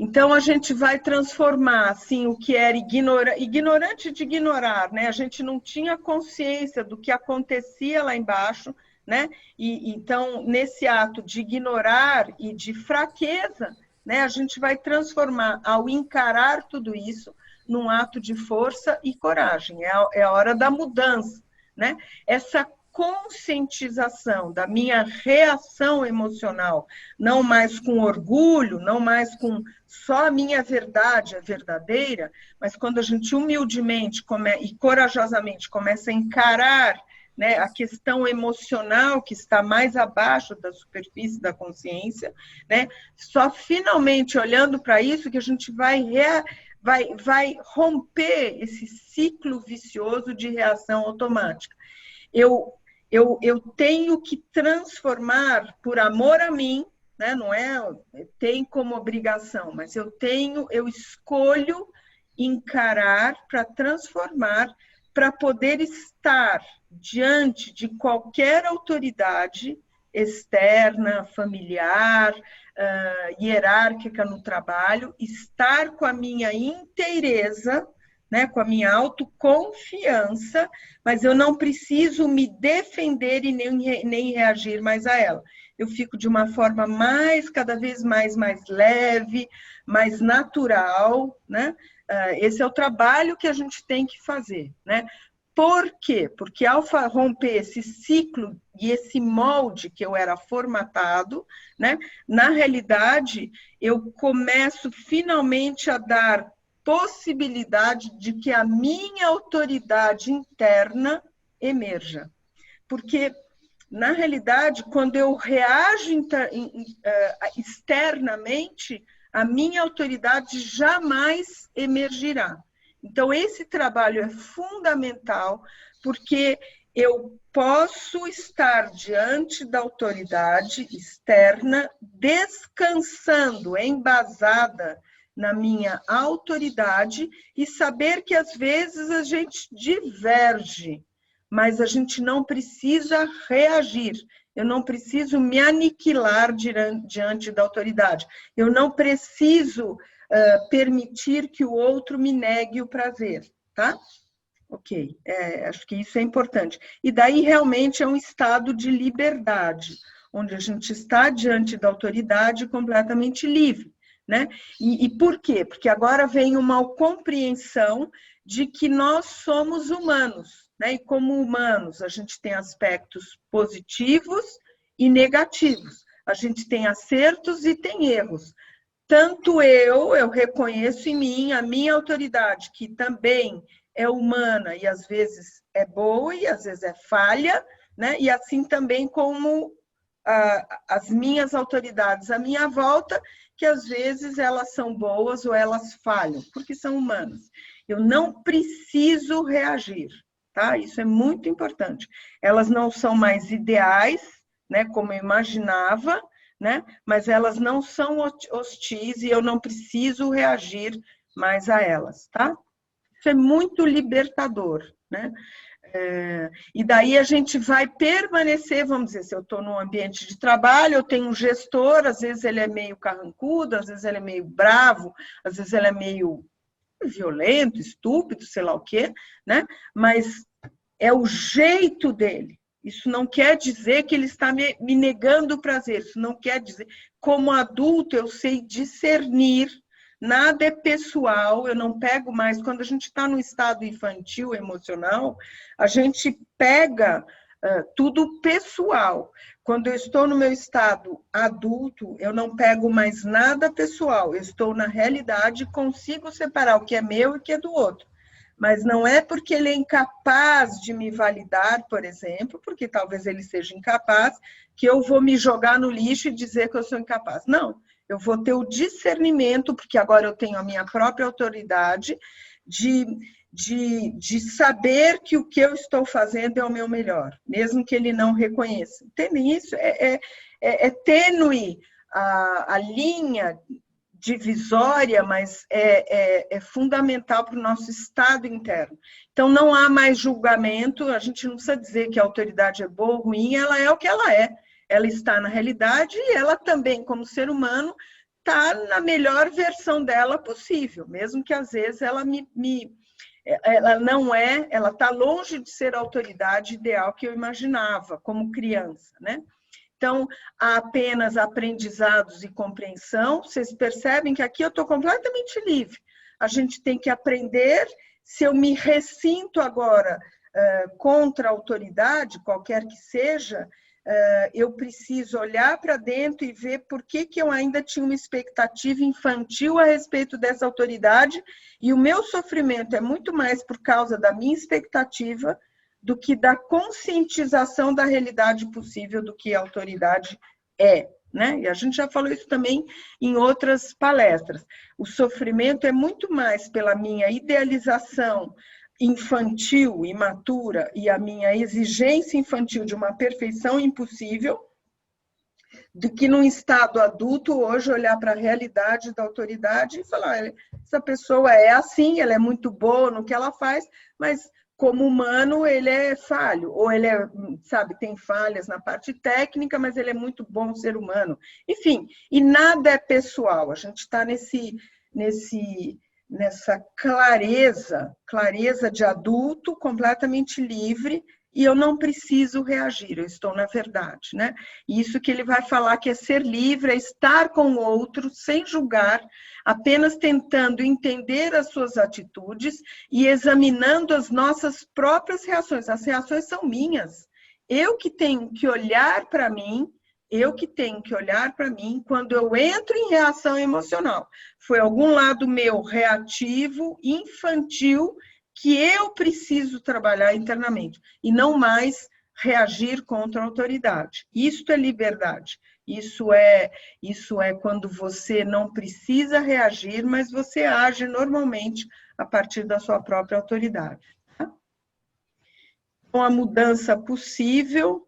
Então, a gente vai transformar, assim, o que era ignorante de ignorar, né? A gente não tinha consciência do que acontecia lá embaixo, né? Então, nesse ato de ignorar e de fraqueza, né? A gente vai transformar, ao encarar tudo isso, num ato de força e coragem. É a hora da mudança, né? Essa conscientização da minha reação emocional, não mais com orgulho, não mais com só a minha verdade é verdadeira, mas quando a gente humildemente e corajosamente começa a encarar, né, a questão emocional que está mais abaixo da superfície da consciência, né, só finalmente olhando para isso que a gente vai romper esse ciclo vicioso de reação automática. Eu tenho que transformar por amor a mim, né? Não tem como obrigação, mas eu escolho encarar para transformar, para poder estar diante de qualquer autoridade externa, familiar, hierárquica no trabalho, estar com a minha inteireza, né, com a minha autoconfiança, mas eu não preciso me defender e nem reagir mais a ela. Eu fico de uma forma cada vez mais leve, mais natural, né? Esse é o trabalho que a gente tem que fazer, né? Por quê? Porque ao romper esse ciclo e esse molde que eu era formatado, né? Na realidade, eu começo finalmente a dar possibilidade de que a minha autoridade interna emerja. Porque, na realidade, quando eu reajo externamente, a minha autoridade jamais emergirá. Então, esse trabalho é fundamental, porque eu posso estar diante da autoridade externa, descansando, embasada na minha autoridade e saber que às vezes a gente diverge, mas a gente não precisa reagir. Eu não preciso me aniquilar diante da autoridade. Eu não preciso permitir que o outro me negue o prazer, tá? Ok, acho que isso é importante. E daí realmente é um estado de liberdade, onde a gente está diante da autoridade completamente livre. Né? E por quê? Porque agora vem uma compreensão de que nós somos humanos, né? E como humanos a gente tem aspectos positivos e negativos, a gente tem acertos e tem erros. Tanto eu reconheço em mim a minha autoridade, que também é humana e às vezes é boa e às vezes é falha, né? E assim também como as minhas autoridades à minha volta, que às vezes elas são boas ou elas falham, porque são humanas. Eu não preciso reagir, tá? Isso é muito importante. Elas não são mais ideais, né, como eu imaginava, né? Mas elas não são hostis e eu não preciso reagir mais a elas, tá? Isso é muito libertador, né? E daí a gente vai permanecer, vamos dizer, se eu estou num ambiente de trabalho, eu tenho um gestor, às vezes ele é meio carrancudo, às vezes ele é meio bravo, às vezes ele é meio violento, estúpido, sei lá o quê, né? Mas é o jeito dele. Isso não quer dizer que ele está me negando o prazer, isso não quer dizer. Como adulto, eu sei discernir. Nada é pessoal, eu não pego mais. Quando a gente está no estado infantil, emocional, a gente pega tudo pessoal. Quando eu estou no meu estado adulto, eu não pego mais nada pessoal. Eu estou na realidade e consigo separar o que é meu e o que é do outro. Mas não é porque ele é incapaz de me validar, por exemplo, porque talvez ele seja incapaz, que eu vou me jogar no lixo e dizer que eu sou incapaz. Não. Eu vou ter o discernimento, porque agora eu tenho a minha própria autoridade, de saber que o que eu estou fazendo é o meu melhor, mesmo que ele não reconheça. Entendem isso? É tênue a linha divisória, mas é fundamental para o nosso estado interno. Então, não há mais julgamento, a gente não precisa dizer que a autoridade é boa ou ruim, ela é o que ela é. Ela está na realidade e ela também, como ser humano, está na melhor versão dela possível, mesmo que às vezes ela ela não é, ela está longe de ser a autoridade ideal que eu imaginava como criança, né? Então, há apenas aprendizados e compreensão. Vocês percebem que aqui eu estou completamente livre. A gente tem que aprender. Se eu me ressinto agora contra a autoridade, qualquer que seja, eu preciso olhar para dentro e ver por que eu ainda tinha uma expectativa infantil a respeito dessa autoridade, e o meu sofrimento é muito mais por causa da minha expectativa do que da conscientização da realidade possível do que a autoridade é, né? E a gente já falou isso também em outras palestras. O sofrimento é muito mais pela minha idealização infantil, imatura, e a minha exigência infantil de uma perfeição impossível, do que num estado adulto hoje olhar para a realidade da autoridade e falar, essa pessoa é assim, ela é muito boa no que ela faz, mas como humano ele é falho, ou ele é, sabe, tem falhas na parte técnica, mas ele é muito bom ser humano. Enfim, e nada é pessoal, a gente está nessa clareza de adulto, completamente livre, e eu não preciso reagir, eu estou na verdade, né? Isso que ele vai falar que é ser livre, é estar com o outro, sem julgar, apenas tentando entender as suas atitudes e examinando as nossas próprias reações. As reações são minhas. Eu que tenho que olhar para mim, quando eu entro em reação emocional. Foi algum lado meu reativo, infantil, que eu preciso trabalhar internamente, e não mais reagir contra a autoridade. Isso é liberdade. Isso é quando você não precisa reagir, mas você age normalmente a partir da sua própria autoridade. Tá? Então, a mudança possível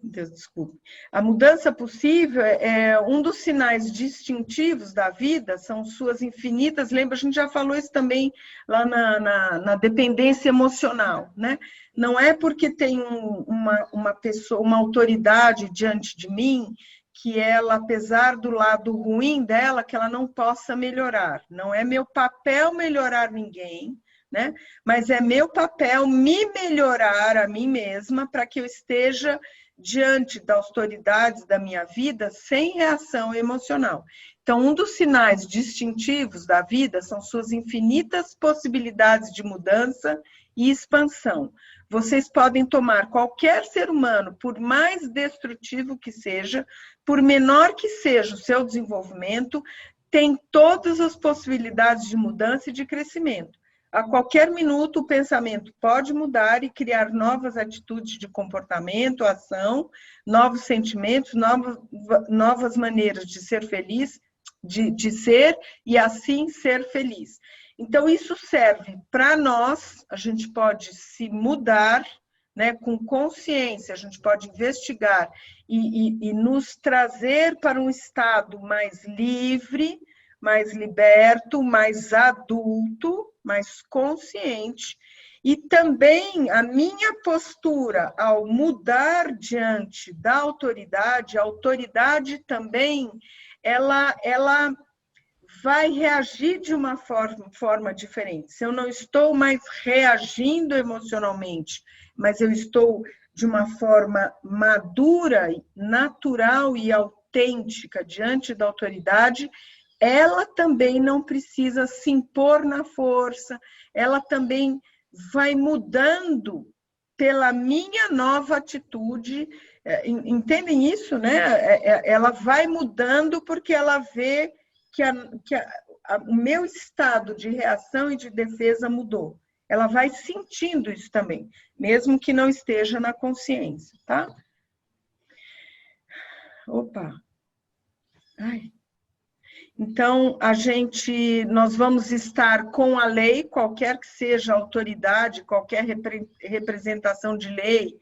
Deus, desculpe. A mudança possível é um dos sinais distintivos da vida, são suas infinitas, lembra, a gente já falou isso também lá na dependência emocional, né? Não é porque tem uma pessoa, uma autoridade diante de mim, que ela, apesar do lado ruim dela, que ela não possa melhorar. Não é meu papel melhorar ninguém, né? Mas é meu papel me melhorar a mim mesma para que eu esteja diante das autoridades da minha vida sem reação emocional. Então, um dos sinais distintivos da vida são suas infinitas possibilidades de mudança e expansão. Vocês podem tomar qualquer ser humano, por mais destrutivo que seja, por menor que seja o seu desenvolvimento, tem todas as possibilidades de mudança e de crescimento. A qualquer minuto, o pensamento pode mudar e criar novas atitudes de comportamento, ação, novos sentimentos, novas maneiras de ser feliz, de ser e assim ser feliz. Então, isso serve para nós, a gente pode se mudar, né, com consciência, a gente pode investigar e nos trazer para um estado mais livre, mais liberto, mais adulto, mais consciente. E também a minha postura ao mudar diante da autoridade, a autoridade também, ela vai reagir de uma forma diferente. Se eu não estou mais reagindo emocionalmente, mas eu estou de uma forma madura, natural e autêntica diante da autoridade, ela também não precisa se impor na força, ela também vai mudando pela minha nova atitude. Entendem isso, né? Ela vai mudando porque ela vê que o meu estado de reação e de defesa mudou. Ela vai sentindo isso também, mesmo que não esteja na consciência, tá? Opa! Ai. Então, nós vamos estar com a lei, qualquer que seja a autoridade, qualquer representação de lei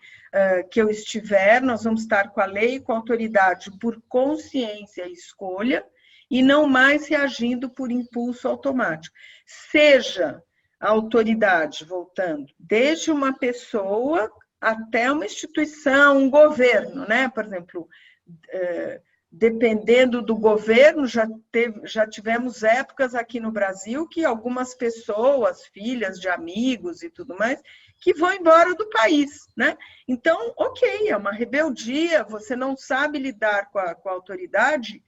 que eu estiver, nós vamos estar com a lei, com a autoridade por consciência e escolha, e não mais reagindo por impulso automático. Seja a autoridade, voltando, desde uma pessoa até uma instituição, um governo, né? Por exemplo, dependendo do governo, já tivemos épocas aqui no Brasil que algumas pessoas, filhas de amigos e tudo mais, que vão embora do país, né? Então, ok, é uma rebeldia, você não sabe lidar com a autoridade,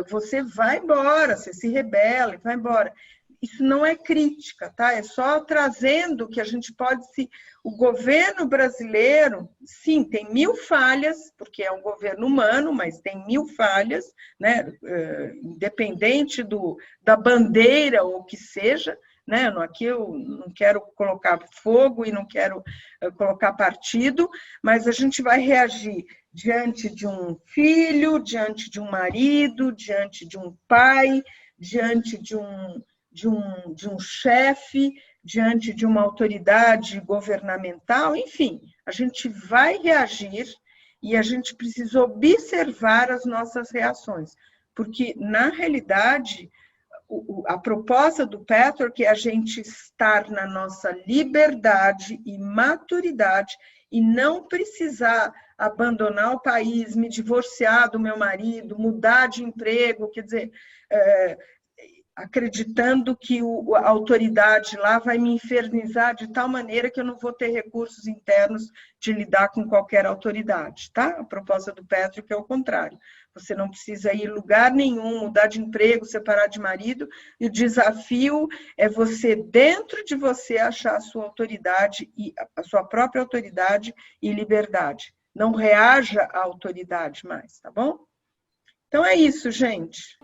você vai embora, você se rebela e vai embora. Isso não é crítica, tá? É só trazendo que a gente pode se... O governo brasileiro, sim, tem 1000 falhas, porque é um governo humano, mas tem 1000 falhas, né? Independente da bandeira ou o que seja, né? Aqui eu não quero colocar fogo e não quero colocar partido, mas a gente vai reagir diante de um filho, diante de um marido, diante de um pai, diante de um chefe, diante de uma autoridade governamental, enfim, a gente vai reagir e a gente precisa observar as nossas reações, porque, na realidade, a proposta do Patrick é a gente estar na nossa liberdade e maturidade e não precisar abandonar o país, me divorciar do meu marido, mudar de emprego, quer dizer, acreditando que a autoridade lá vai me infernizar de tal maneira que eu não vou ter recursos internos de lidar com qualquer autoridade, tá? A proposta do Patrick é o contrário. Você não precisa ir em lugar nenhum, mudar de emprego, separar de marido, e o desafio é você, dentro de você, achar a sua autoridade, e a sua própria autoridade e liberdade. Não reaja à autoridade mais, tá bom? Então é isso, gente.